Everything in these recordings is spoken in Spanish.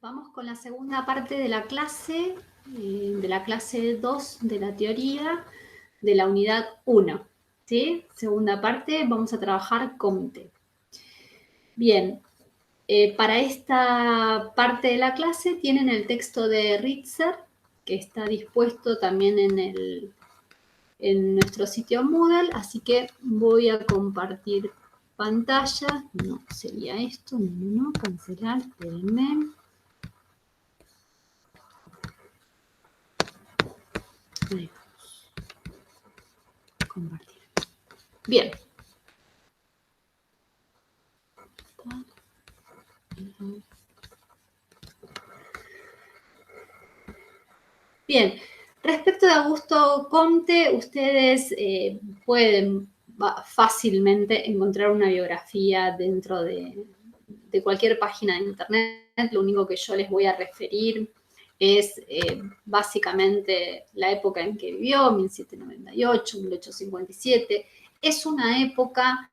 Vamos con la segunda parte de la clase 2 de la teoría de la unidad 1. ¿Sí? Segunda parte, vamos a trabajar Comte. Bien, para esta parte de la clase tienen el texto de Ritzer, que está dispuesto también en nuestro sitio Moodle, así que voy a compartir pantalla. No, sería esto, no, cancelar, espérenme. Ahí vamos. Compartir. Bien. Bien, respecto de Augusto Comte, ustedes pueden fácilmente encontrar una biografía dentro de cualquier página de internet. Lo único que yo les voy a referir es básicamente la época en que vivió, 1798, 1857. Es una época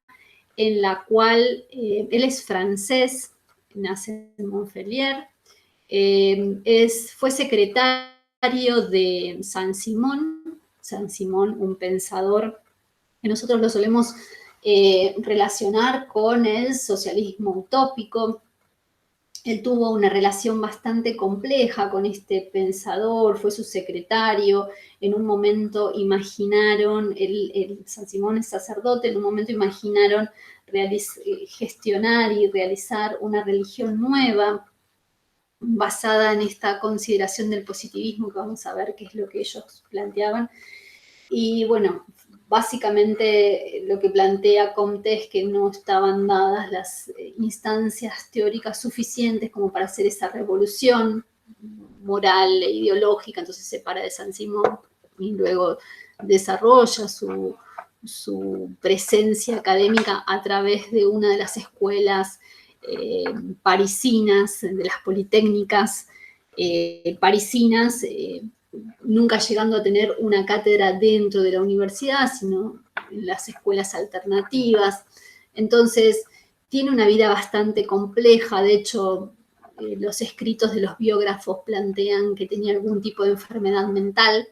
en la cual él es francés, nace en Montpellier, fue secretario de Saint-Simon, un pensador que nosotros lo solemos relacionar con el socialismo utópico. Él tuvo una relación bastante compleja con este pensador, fue su secretario, en un momento imaginaron, Saint-Simon es sacerdote, en un momento imaginaron gestionar y realizar una religión nueva basada en esta consideración del positivismo, que vamos a ver qué es lo que ellos planteaban. Y bueno, básicamente lo que plantea Comte es que no estaban dadas las instancias teóricas suficientes como para hacer esa revolución moral e ideológica, entonces se separa de Saint-Simon y luego desarrolla su presencia académica a través de una de las escuelas parisinas, de las politécnicas parisinas, nunca llegando a tener una cátedra dentro de la universidad, sino en las escuelas alternativas. Entonces, tiene una vida bastante compleja. De hecho, los escritos de los biógrafos plantean que tenía algún tipo de enfermedad mental,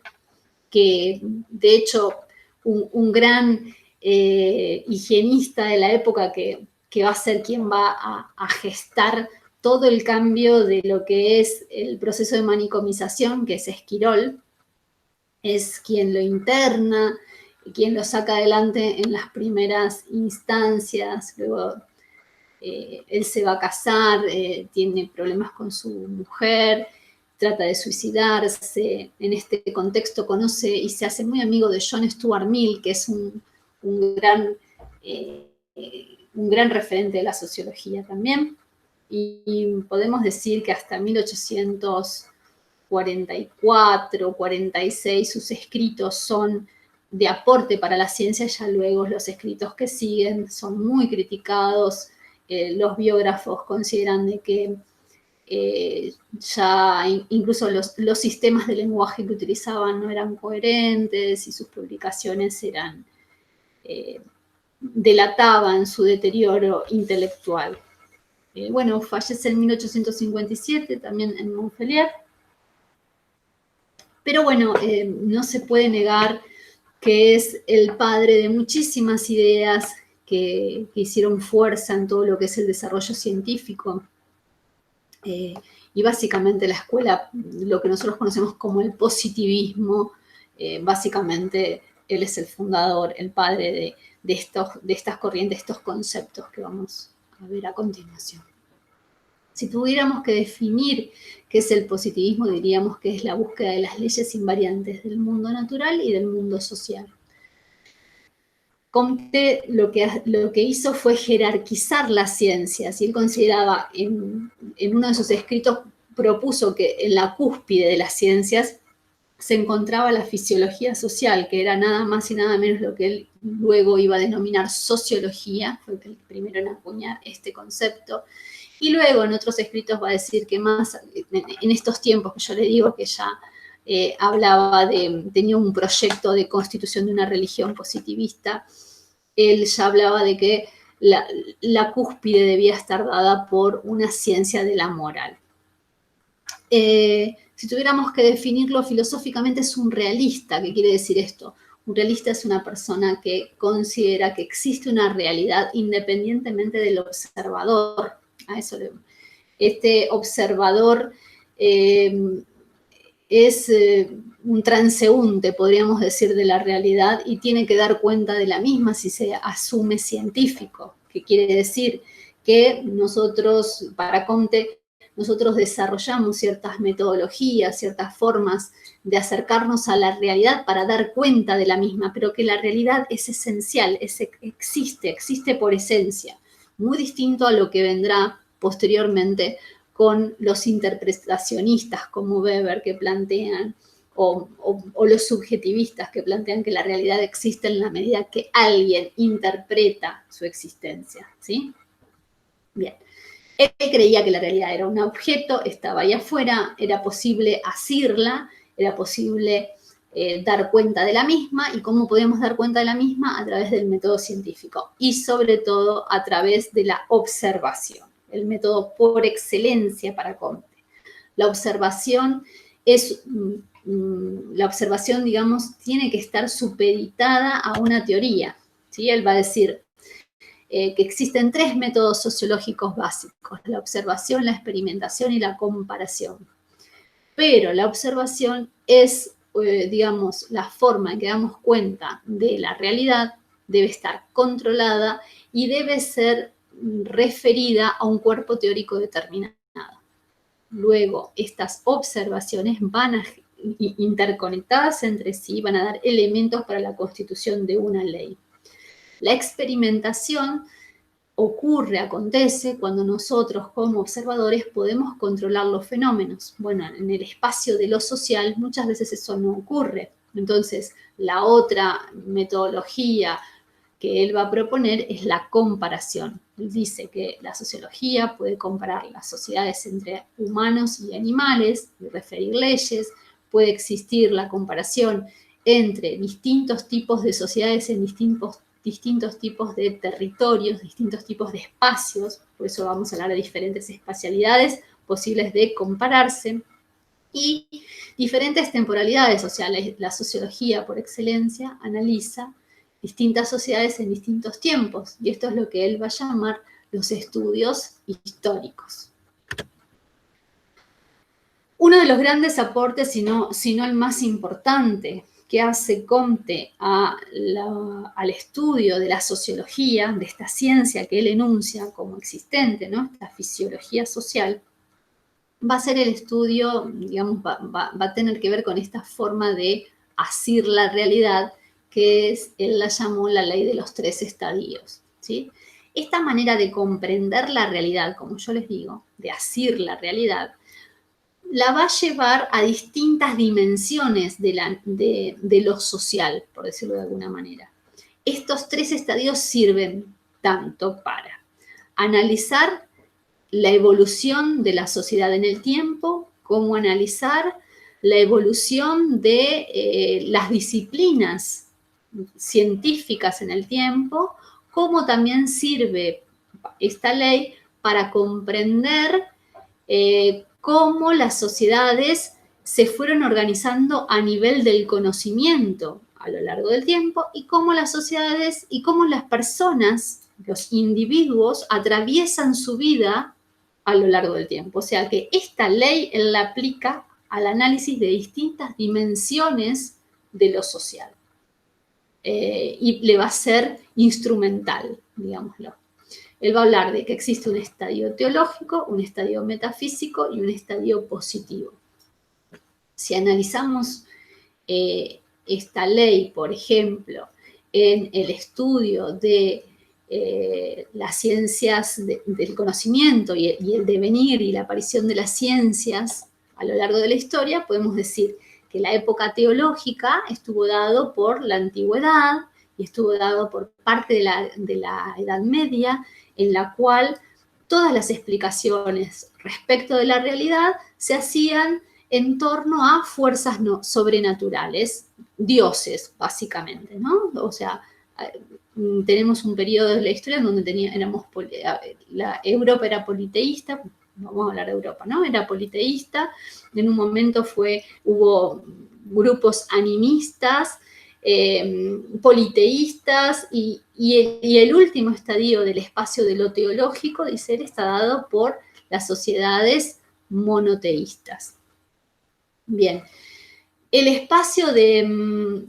que de hecho un gran higienista de la época que va a ser quien va a gestar todo el cambio de lo que es el proceso de manicomización, que es Esquirol, es quien lo interna, quien lo saca adelante en las primeras instancias. Luego él se va a casar, tiene problemas con su mujer, trata de suicidarse. En este contexto conoce y se hace muy amigo de John Stuart Mill, que es un gran referente de la sociología también. Y podemos decir que hasta 1844, 46, sus escritos son de aporte para la ciencia. Ya luego los escritos que siguen son muy criticados. Los biógrafos consideran de que ya incluso los sistemas de lenguaje que utilizaban no eran coherentes y sus publicaciones delataban su deterioro intelectual. Bueno, fallece en 1857, también en Montpellier. Pero bueno, no se puede negar que es el padre de muchísimas ideas que hicieron fuerza en todo lo que es el desarrollo científico. Y básicamente la escuela, lo que nosotros conocemos como el positivismo, básicamente él es el fundador, el padre de estas corrientes, estos conceptos que vamos a ver a continuación. Si tuviéramos que definir qué es el positivismo, diríamos que es la búsqueda de las leyes invariantes del mundo natural y del mundo social. Comte lo que hizo fue jerarquizar las ciencias, y él consideraba, en uno de sus escritos propuso que en la cúspide de las ciencias se encontraba la fisiología social, que era nada más y nada menos lo que él luego iba a denominar sociología, fue el primero en acuñar este concepto. Y luego en otros escritos va a decir que más, en estos tiempos que yo le digo que ya tenía un proyecto de constitución de una religión positivista, él ya hablaba de que la cúspide debía estar dada por una ciencia de la moral. Si tuviéramos que definirlo filosóficamente, es un realista. ¿Qué quiere decir esto? Un realista es una persona que considera que existe una realidad independientemente del observador. A eso este observador es un transeúnte, podríamos decir, de la realidad y tiene que dar cuenta de la misma si se asume científico. ¿Qué quiere decir? Que nosotros, para Comte, nosotros desarrollamos ciertas metodologías, ciertas formas de acercarnos a la realidad para dar cuenta de la misma, pero que la realidad es esencial, existe por esencia, muy distinto a lo que vendrá posteriormente con los interpretacionistas como Weber que plantean, o los subjetivistas que plantean que la realidad existe en la medida que alguien interpreta su existencia, ¿sí? Bien. Él creía que la realidad era un objeto, estaba ahí afuera, era posible asirla, era posible dar cuenta de la misma. ¿Y cómo podemos dar cuenta de la misma? A través del método científico y sobre todo a través de la observación, el método por excelencia para Comte. La observación digamos, tiene que estar supeditada a una teoría, ¿sí? Él va a decir que existen 3 métodos sociológicos básicos: la observación, la experimentación y la comparación. Pero la observación es, digamos, la forma en que damos cuenta de la realidad, debe estar controlada y debe ser referida a un cuerpo teórico determinado. Luego, estas observaciones van a interconectadas entre sí, van a dar elementos para la constitución de una ley. La experimentación acontece cuando nosotros como observadores podemos controlar los fenómenos. Bueno, en el espacio de lo social muchas veces eso no ocurre. Entonces, la otra metodología que él va a proponer es la comparación. Él dice que la sociología puede comparar las sociedades entre humanos y animales y referir leyes, puede existir la comparación entre distintos tipos de sociedades en distintos tipos de territorios, distintos tipos de espacios, por eso vamos a hablar de diferentes espacialidades posibles de compararse, y diferentes temporalidades, o sea, la sociología por excelencia analiza distintas sociedades en distintos tiempos, y esto es lo que él va a llamar los estudios históricos. Uno de los grandes aportes, si no el más importante, que hace Comte al estudio de la sociología, de esta ciencia que él enuncia como existente, ¿no? Esta fisiología social, va a ser el estudio, digamos, va a tener que ver con esta forma de asir la realidad, que él la llamó la ley de los 3 estadios, ¿sí? Esta manera de comprender la realidad, como yo les digo, de asir la realidad, la va a llevar a distintas dimensiones de lo social, por decirlo de alguna manera. Estos 3 estadios sirven tanto para analizar la evolución de la sociedad en el tiempo, como analizar la evolución de las disciplinas científicas en el tiempo, como también sirve esta ley para comprender cómo las sociedades se fueron organizando a nivel del conocimiento a lo largo del tiempo y cómo las sociedades y cómo las personas, los individuos, atraviesan su vida a lo largo del tiempo. O sea que esta ley él la aplica al análisis de distintas dimensiones de lo social. Y le va a ser instrumental, digámoslo. Él va a hablar de que existe un estadio teológico, un estadio metafísico y un estadio positivo. Si analizamos esta ley, por ejemplo, en el estudio de las ciencias del conocimiento y el devenir y la aparición de las ciencias a lo largo de la historia, podemos decir que la época teológica estuvo dado por la antigüedad y estuvo dado por parte de la Edad Media, en la cual todas las explicaciones respecto de la realidad se hacían en torno a fuerzas sobrenaturales, dioses, básicamente, ¿no? O sea, tenemos un periodo de la historia en donde Europa era politeísta, vamos a hablar de Europa, ¿no? Era politeísta, en un momento hubo grupos animistas, politeístas, y el último estadio del espacio de lo teológico, dice él, está dado por las sociedades monoteístas. Bien, el espacio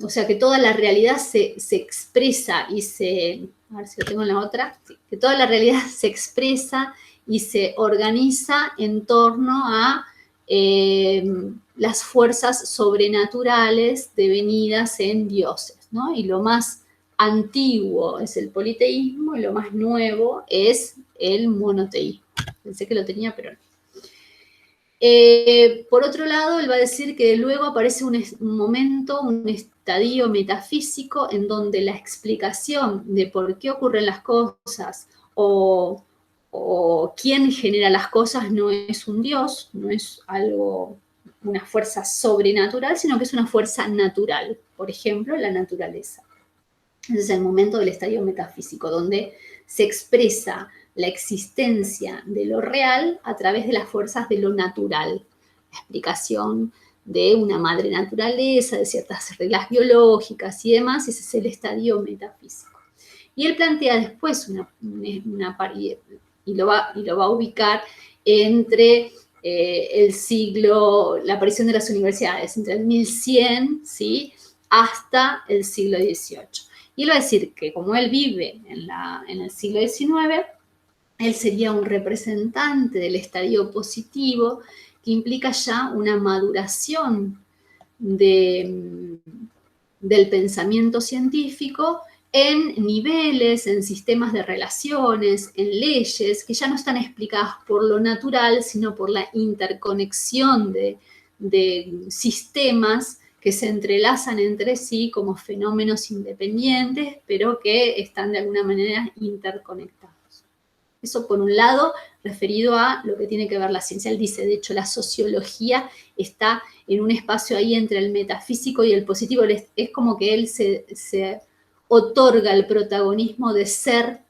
o sea, que toda la realidad se expresa y a ver si lo tengo en la otra, sí, que toda la realidad se expresa y se organiza en torno a las fuerzas sobrenaturales devenidas en dioses, ¿no? Y lo más antiguo es el politeísmo y lo más nuevo es el monoteísmo. Pensé que lo tenía, pero no. Por otro lado, él va a decir que luego aparece un momento, un estadio metafísico en donde la explicación de por qué ocurren las cosas o quién genera las cosas no es un dios, no es una fuerza sobrenatural, sino que es una fuerza natural, por ejemplo, la naturaleza. Ese es el momento del estadio metafísico, donde se expresa la existencia de lo real a través de las fuerzas de lo natural. La explicación de una madre naturaleza, de ciertas reglas biológicas y demás, ese es el estadio metafísico. Y él plantea después y lo va a ubicar entre la aparición de las universidades, entre el 1100, ¿sí?, hasta el siglo XVIII. Y él va a decir que como él vive en el siglo XIX, él sería un representante del estadio positivo, que implica ya una maduración del pensamiento científico en niveles, en sistemas de relaciones, en leyes, que ya no están explicadas por lo natural, sino por la interconexión de sistemas que se entrelazan entre sí como fenómenos independientes, pero que están de alguna manera interconectados. Eso por un lado, referido a lo que tiene que ver la ciencia. Él dice, de hecho, la sociología está en un espacio ahí entre el metafísico y el positivo. Es como que él se otorga el protagonismo de ser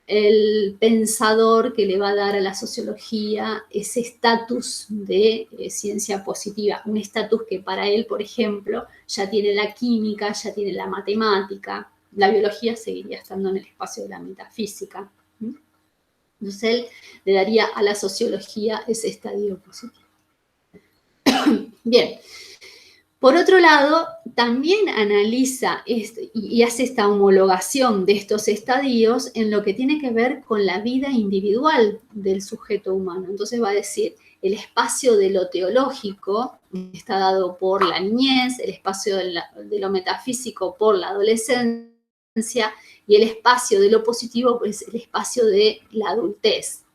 el pensador que le va a dar a la sociología ese estatus de ciencia positiva, un estatus que para él, por ejemplo, ya tiene la química, ya tiene la matemática, la biología seguiría estando en el espacio de la metafísica. Entonces él le daría a la sociología ese estadio positivo. Bien. Por otro lado, también analiza y hace esta homologación de estos estadios en lo que tiene que ver con la vida individual del sujeto humano. Entonces va a decir, el espacio de lo teológico está dado por la niñez, el espacio de lo metafísico por la adolescencia y el espacio de lo positivo es el espacio de la adultez.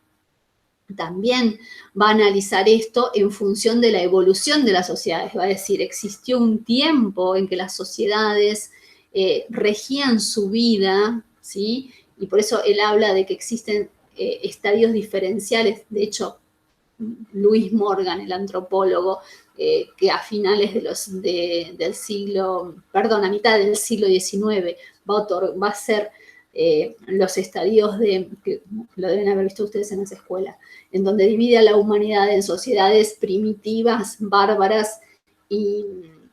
También va a analizar esto en función de la evolución de las sociedades. Va a decir, existió un tiempo en que las sociedades regían su vida, ¿sí? Y por eso él habla de que existen estadios diferenciales. De hecho, Louis Morgan, el antropólogo, que a finales del siglo, perdón, a mitad del siglo XIX, va a hacer los estadios que lo deben haber visto ustedes en las escuelas, en donde divide a la humanidad en sociedades primitivas, bárbaras y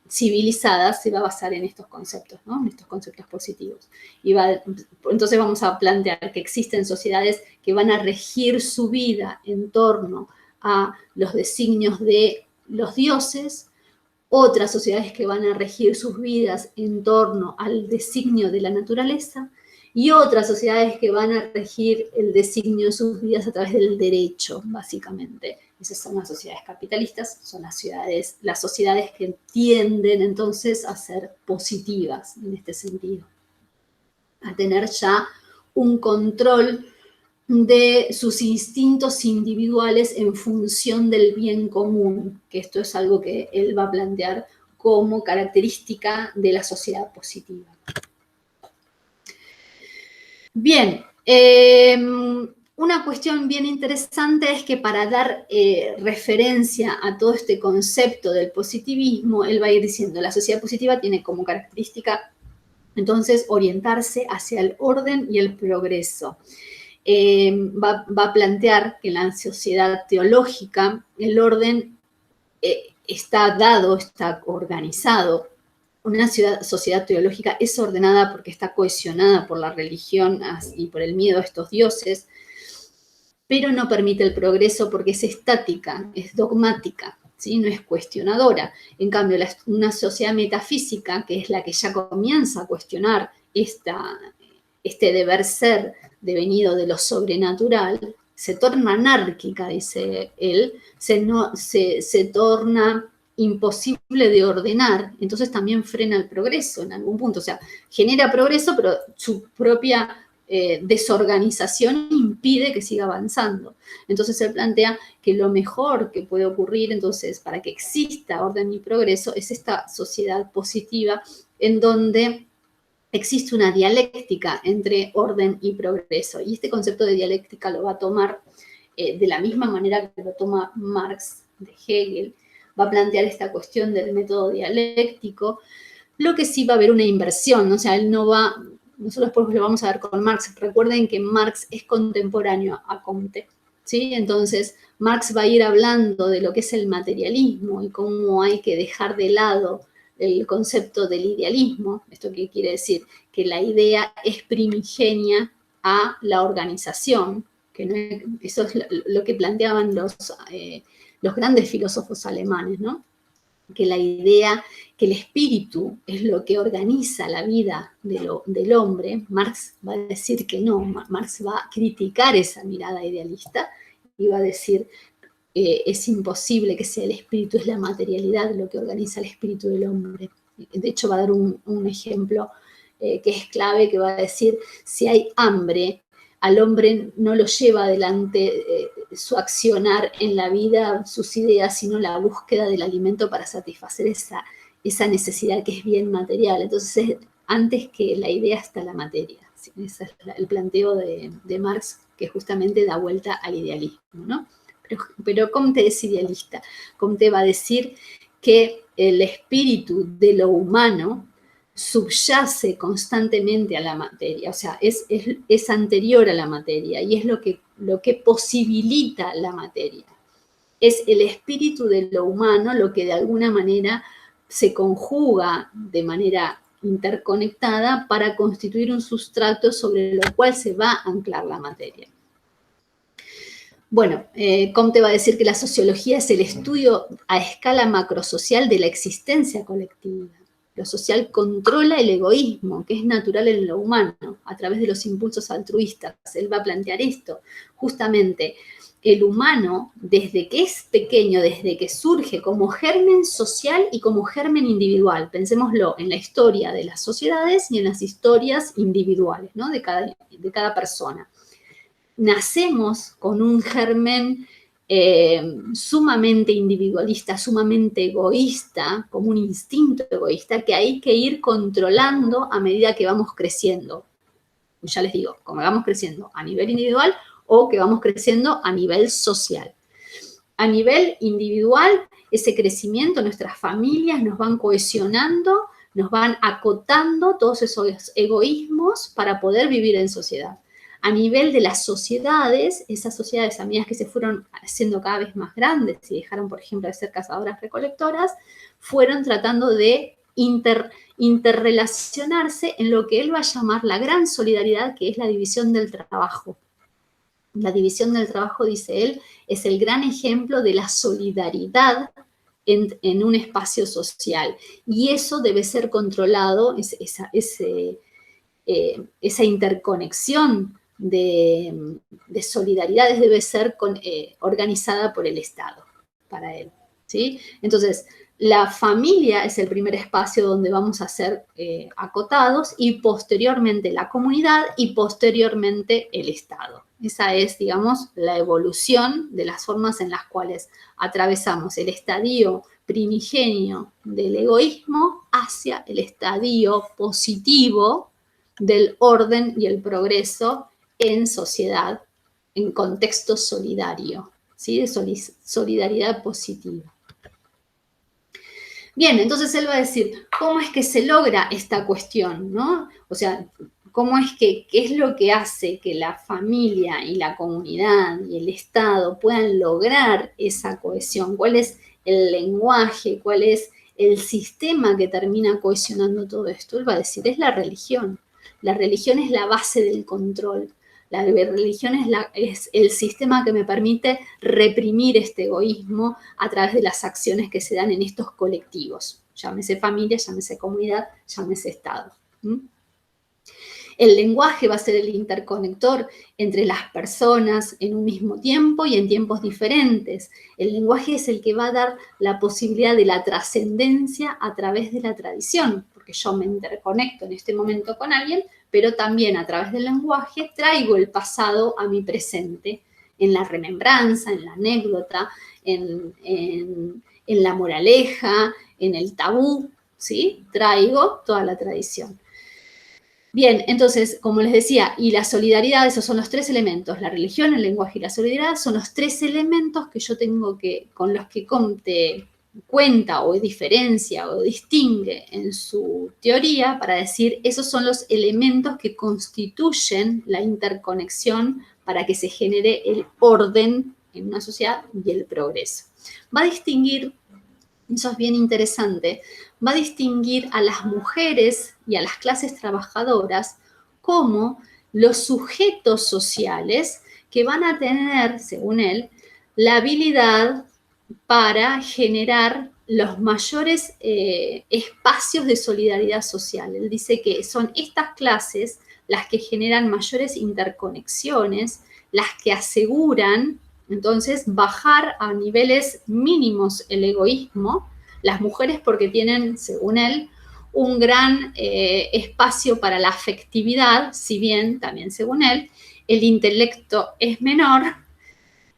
civilizadas, se va a basar en estos conceptos, ¿no? En estos conceptos positivos. Entonces vamos a plantear que existen sociedades que van a regir su vida en torno a los designios de los dioses, otras sociedades que van a regir sus vidas en torno al designio de la naturaleza, y otras sociedades que van a regir el designio de sus vidas a través del derecho, básicamente. Esas son las sociedades capitalistas, son las sociedades que tienden entonces a ser positivas en este sentido, a tener ya un control de sus instintos individuales en función del bien común, que esto es algo que él va a plantear como característica de la sociedad positiva. Bien, una cuestión bien interesante es que para dar referencia a todo este concepto del positivismo, él va a ir diciendo, la sociedad positiva tiene como característica, entonces, orientarse hacia el orden y el progreso. va a plantear que en la sociedad teológica el orden está dado, está organizado. Una sociedad teológica es ordenada porque está cohesionada por la religión y por el miedo a estos dioses, pero no permite el progreso porque es estática, es dogmática, ¿sí? No es cuestionadora. En cambio, una sociedad metafísica, que es la que ya comienza a cuestionar este deber ser devenido de lo sobrenatural, se torna anárquica, dice él, se torna imposible de ordenar, entonces también frena el progreso en algún punto. O sea, genera progreso, pero su propia desorganización impide que siga avanzando. Entonces él plantea que lo mejor que puede ocurrir entonces para que exista orden y progreso es esta sociedad positiva en donde existe una dialéctica entre orden y progreso. Y este concepto de dialéctica lo va a tomar de la misma manera que lo toma Marx de Hegel, va a plantear esta cuestión del método dialéctico, lo que sí va a haber una inversión, ¿no? O sea, él no va, nosotros después lo vamos a ver con Marx, recuerden que Marx es contemporáneo a Comte, ¿sí? Entonces, Marx va a ir hablando de lo que es el materialismo y cómo hay que dejar de lado el concepto del idealismo. ¿Esto qué quiere decir? Que la idea es primigenia a la organización, que no es, eso es lo que planteaban los grandes filósofos alemanes, ¿no? Que la idea, que el espíritu es lo que organiza la vida del hombre. Marx va a decir que no, Marx va a criticar esa mirada idealista y va a decir es imposible que sea el espíritu, es la materialidad lo que organiza el espíritu del hombre. De hecho, va a dar un ejemplo que es clave, que va a decir, si hay hambre, al hombre no lo lleva adelante su accionar en la vida, sus ideas, sino la búsqueda del alimento para satisfacer esa necesidad que es bien material. Entonces, antes que la idea está la materia. ¿Sí? Ese es el planteo de Marx, que justamente da vuelta al idealismo, ¿no? Pero Comte es idealista. Comte va a decir que el espíritu de lo humano subyace constantemente a la materia, o sea, es anterior a la materia y es lo que posibilita la materia. Es el espíritu de lo humano lo que de alguna manera se conjuga de manera interconectada para constituir un sustrato sobre lo cual se va a anclar la materia. Bueno, Comte va a decir que la sociología es el estudio a escala macrosocial de la existencia colectiva. Lo social controla el egoísmo, que es natural en lo humano, a través de los impulsos altruistas. Él va a plantear esto. Justamente, el humano, desde que es pequeño, desde que surge como germen social y como germen individual, pensémoslo en la historia de las sociedades y en las historias individuales, ¿no? de cada persona. Nacemos con un germen sumamente individualista, sumamente egoísta, como un instinto egoísta que hay que ir controlando a medida que vamos creciendo. Ya les digo, como vamos creciendo a nivel individual o que vamos creciendo a nivel social. A nivel individual, ese crecimiento, nuestras familias nos van cohesionando, nos van acotando todos esos egoísmos para poder vivir en sociedad. A nivel de las sociedades, esas sociedades a medida que se fueron haciendo cada vez más grandes y dejaron, por ejemplo, de ser cazadoras-recolectoras, fueron tratando de interrelacionarse en lo que él va a llamar la gran solidaridad, que es la división del trabajo. La división del trabajo, dice él, es el gran ejemplo de la solidaridad en un espacio social. Y eso debe ser controlado, esa interconexión de solidaridades debe ser organizada por el Estado, para él. ¿Sí? Entonces, la familia es el primer espacio donde vamos a ser acotados y posteriormente la comunidad y posteriormente el Estado. Esa es, digamos, la evolución de las formas en las cuales atravesamos el estadio primigenio del egoísmo hacia el estadio positivo del orden y el progreso en sociedad, en contexto solidario, ¿sí? De solidaridad positiva. Bien, entonces él va a decir, ¿cómo es que se logra esta cuestión, no? O sea, cómo es que, qué es lo que hace que la familia y la comunidad y el Estado puedan lograr esa cohesión, cuál es el lenguaje, cuál es el sistema que termina cohesionando todo esto. Él va a decir, es la religión. La religión es la base del control. La religión es el sistema que me permite reprimir este egoísmo a través de las acciones que se dan en estos colectivos. Llámese familia, llámese comunidad, llámese Estado. El lenguaje va a ser el interconector entre las personas en un mismo tiempo y en tiempos diferentes. El lenguaje es el que va a dar la posibilidad de la trascendencia a través de la tradición, porque yo me interconecto en este momento con alguien, pero también a través del lenguaje traigo el pasado a mi presente, en la remembranza, en la anécdota, en la moraleja, en el tabú, ¿sí? Traigo toda la tradición. Bien, entonces, como les decía, y la solidaridad, esos son los tres elementos, la religión, el lenguaje y la solidaridad, son los tres elementos que yo tengo que, con los que Comte cuenta o diferencia o distingue en su teoría para decir, esos son los elementos que constituyen la interconexión para que se genere el orden en una sociedad y el progreso. Va a distinguir, eso es bien interesante, va a distinguir a las mujeres y a las clases trabajadoras como los sujetos sociales que van a tener, según él, la habilidad para generar los mayores espacios de solidaridad social. Él dice que son estas clases las que generan mayores interconexiones, las que aseguran, entonces, bajar a niveles mínimos el egoísmo, las mujeres porque tienen, según él, un gran espacio para la afectividad, si bien, también según él, el intelecto es menor,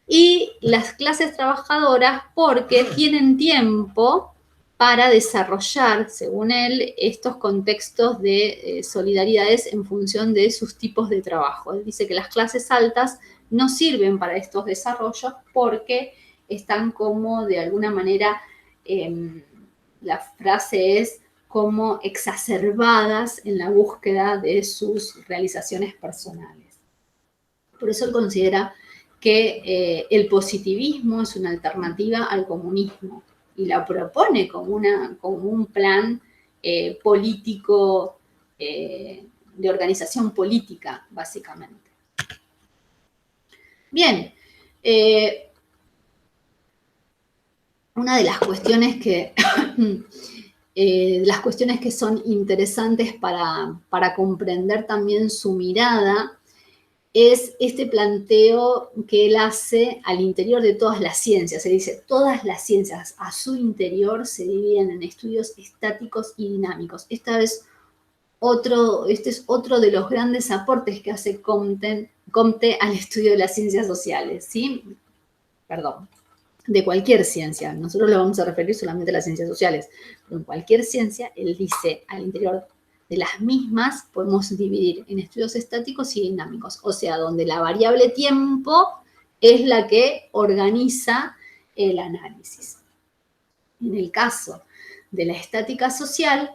y las clases trabajadoras porque tienen tiempo para desarrollar, según él, estos contextos de solidaridades en función de sus tipos de trabajo. Él dice que las clases altas no sirven para estos desarrollos porque están como, de alguna manera, la frase es como exacerbadas en la búsqueda de sus realizaciones personales. Por eso él considera que el positivismo es una alternativa al comunismo y la propone como un plan político, de organización política, básicamente. Bien, una de las cuestiones que, son interesantes para comprender también su mirada es este planteo que él hace al interior de todas las ciencias. Se dice, todas las ciencias a su interior se dividen en estudios estáticos y dinámicos. Este es otro de los grandes aportes que hace Comte al estudio de las ciencias sociales, ¿sí? Perdón, de cualquier ciencia. Nosotros lo vamos a referir solamente a las ciencias sociales, pero en cualquier ciencia, él dice, al interior de las mismas podemos dividir en estudios estáticos y dinámicos, o sea, donde la variable tiempo es la que organiza el análisis. En el caso de la estática social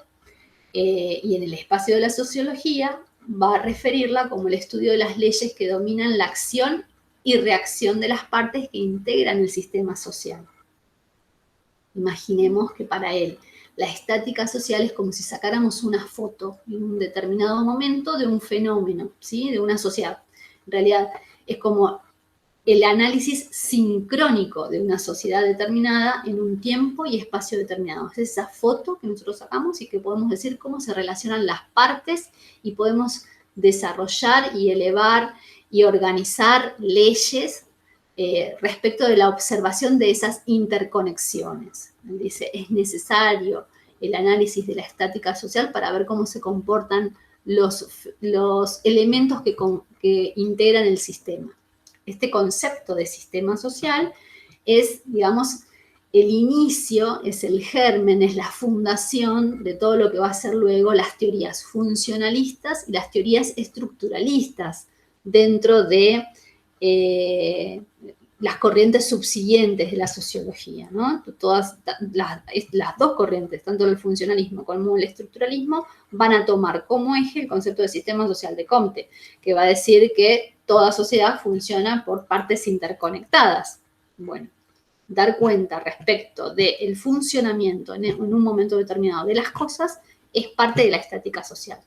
y en el espacio de la sociología, va a referirla como el estudio de las leyes que dominan la acción y reacción de las partes que integran el sistema social. Imaginemos que para él la estática social es como si sacáramos una foto en un determinado momento de un fenómeno, ¿sí? De una sociedad. En realidad es como el análisis sincrónico de una sociedad determinada en un tiempo y espacio determinado. Es esa foto que nosotros sacamos y que podemos decir cómo se relacionan las partes y podemos desarrollar y elevar y organizar leyes respecto de la observación de esas interconexiones. Dice, es necesario el análisis de la estática social para ver cómo se comportan los elementos que integran el sistema. Este concepto de sistema social es, digamos, el inicio, es el germen, es la fundación de todo lo que va a ser luego las teorías funcionalistas y las teorías estructuralistas dentro de las corrientes subsiguientes de la sociología, ¿no? Todas las dos corrientes, tanto el funcionalismo como el estructuralismo, van a tomar como eje el concepto de sistema social de Comte, que va a decir que toda sociedad funciona por partes interconectadas. Bueno, dar cuenta respecto del funcionamiento en un momento determinado de las cosas es parte de la estática social.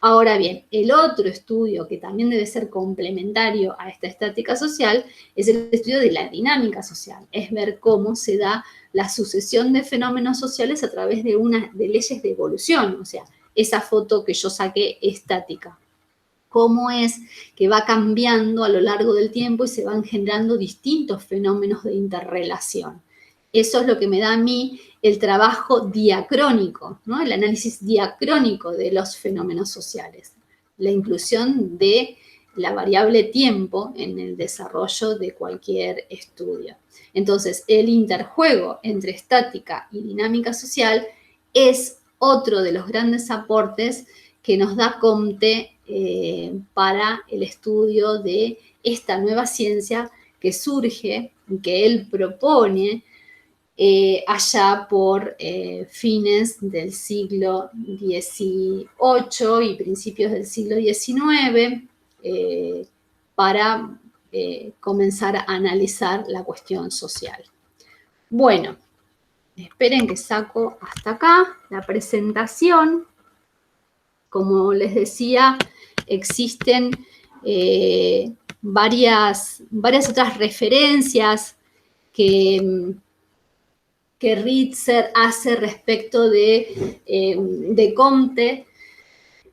Ahora bien, el otro estudio que también debe ser complementario a esta estática social es el estudio de la dinámica social, es ver cómo se da la sucesión de fenómenos sociales a través de leyes de evolución, o sea, esa foto que yo saqué estática. Cómo es que va cambiando a lo largo del tiempo y se van generando distintos fenómenos de interrelación. Eso es lo que me da a mí el trabajo diacrónico, ¿no? El análisis diacrónico de los fenómenos sociales, la inclusión de la variable tiempo en el desarrollo de cualquier estudio. Entonces, el interjuego entre estática y dinámica social es otro de los grandes aportes que nos da Comte para el estudio de esta nueva ciencia que surge, que él propone allá por fines del siglo XVIII y principios del siglo XIX, para comenzar a analizar la cuestión social. Bueno, esperen que saco hasta acá la presentación. Como les decía, existen varias otras referencias que Ritzer hace respecto de Comte.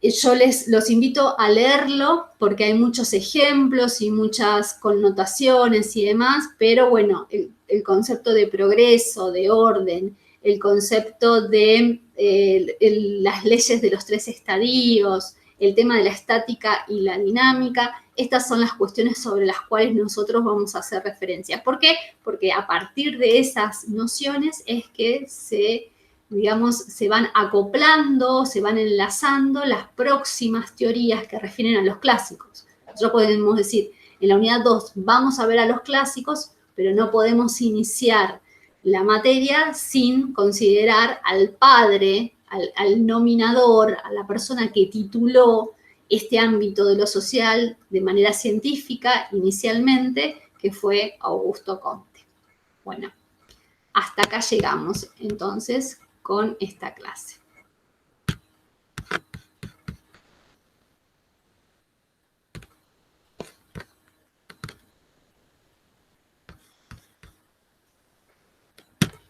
Yo los invito a leerlo porque hay muchos ejemplos y muchas connotaciones y demás, pero bueno, el concepto de progreso, de orden, el concepto de las leyes de los 3 estadios, el tema de la estática y la dinámica, estas son las cuestiones sobre las cuales nosotros vamos a hacer referencia. ¿Por qué? Porque a partir de esas nociones es que se van acoplando, se van enlazando las próximas teorías que refieren a los clásicos. Nosotros podemos decir, en la unidad 2 vamos a ver a los clásicos, pero no podemos iniciar la materia sin considerar al padre, al nominador, a la persona que tituló este ámbito de lo social de manera científica inicialmente, que fue Augusto Comte. Bueno, hasta acá llegamos entonces con esta clase.